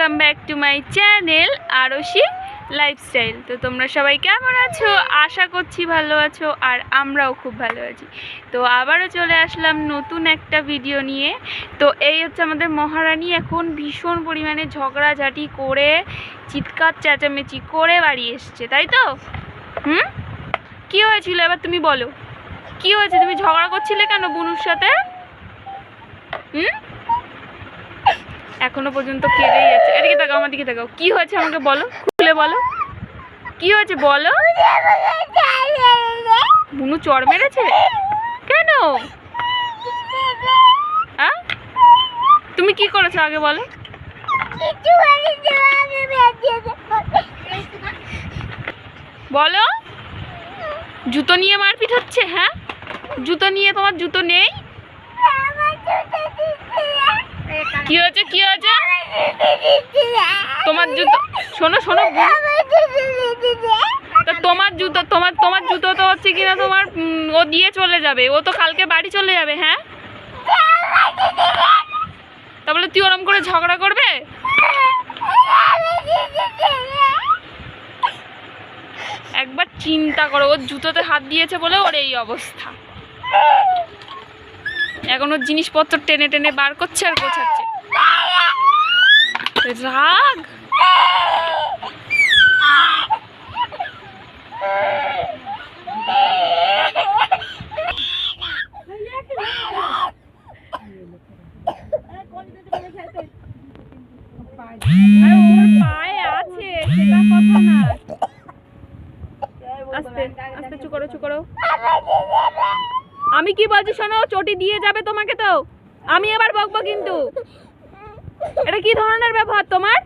Welcome back to my channel Arshi lifestyle. তো তোমরা সবাই কেমন আছো? আশা করছি ভালো আছো, আর আমরাও খুব ভালো আছি। তো আবারও চলে আসলাম নতুন একটা ভিডিও নিয়ে। তো এই হচ্ছে আমাদের মহারানী এখন ভীষণ পরিমাণে ঝগড়াঝাটি করে চিৎকার চেঁচামেচি করে বাড়ি এসছে, তাই তো? কী হয়েছিল এবার তুমি বলো, কী হয়েছে? তুমি ঝগড়া করছিলে কেন বুনুর সাথে? এখনো পর্যন্ত কেঁদেই যাচ্ছে। এদিকে তাকাও, আমার দিকে তাকাও। কি হয়েছে আমাকে বলো, খুলে বলো, কি হয়েছে বলো। বুনু চড় মেরেছে কেন? তুমি কি করেছো আগে বলো। বলো, জুতো নিয়ে মারপিট হচ্ছে? হ্যাঁ, জুতো নিয়ে, তোমার জুতো নেই? কি হয়েছে, কি হয়েছে? তোমার জুতো, শোনো শোনো, তোমার জুতো, তোমার জুতো তো হচ্ছে কিনা তোমার ও দিয়ে চলে যাবে, ও তো কালকে বাড়ি চলে যাবে। হ্যাঁ, তাহলে তুই ওরম করে ঝগড়া করবে? একবার চিন্তা করো, ওর জুতোতে হাত দিয়েছে বলে ওর এই অবস্থা। এখন ওর জিনিসপত্র টেনে টেনে বার করছে আর গোছাচ্ছে। রাগ, পায়ে আছে সেটা কথা না। আস্তে আস্তে, চুপ করো চুপ করো। আমি কি বলছি শোনো, চটি দিয়ে যাবে তোমাকে, তো আমি এবার বকবো কিন্তু। এটা কি ধরনের ব্যবহার তোমার?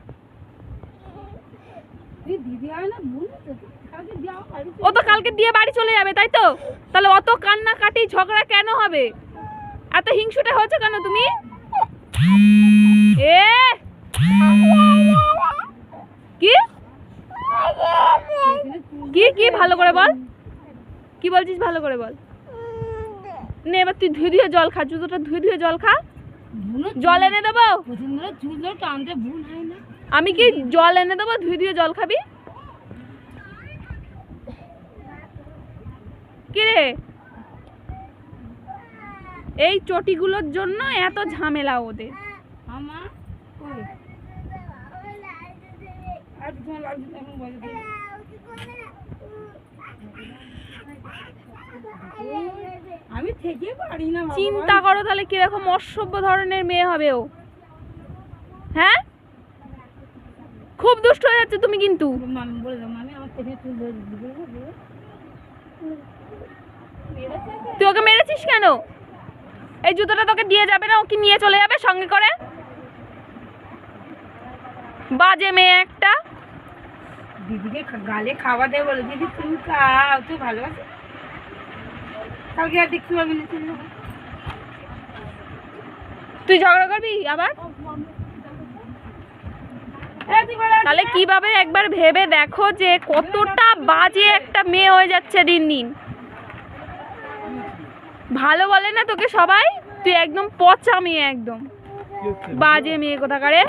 ও তো কালকে দিয়ে বাড়ি চলে যাবে, তাই তো? তাহলে অত কান্নাকাটি ঝগড়া কেন হবে? এত হিংসুটে হয়েছে কেন তুমি? এ কি কি কি ভালো করে বল, কি বলছিস ভালো করে বল। নে এবার তুই ধুয়ে ধুয়ে জল খা, জুতোটা ধুয়ে ধুয়ে জল খা। জল এনে দেবো? আমি কি জল এনে দেবো, ধুয়ে ধুয়ে জল খাবি? কি রে, এই চটিগুলোর জন্য এত ঝামেলা ওদের। আমি থেকে পারি না। চিন্তা করো তাহলে কিরকম অসভ্য ধরনের মেয়ে হবে ও। হ্যাঁ, খুব দুষ্ট হয়ে যাচ্ছে তুমি কিন্তু। তুই ওকে মেরেছিস কেন? এই জুতোটা তোকে দিয়ে যাবে না, ও কি নিয়ে চলে যাবে সঙ্গে করে? বাজে মেয়ে একটা। দিদিকে গালে খাওয়া দেয় বলে, দিদি তুই খাও, তুই ভালোবাসিস। কালকে আর দেখতে পাবি না। তুই ঝগড়া করবি আবার? তাহলে কিভাবে একবার ভেবে দেখো যে কতটা বাজে একটা মেয়ে হয়ে যাচ্ছে দিন দিন। ভালো বলে না তোকে সবাই, তুই একদম পচা মেয়ে, একদম বাজে মেয়ে কোথাকারে।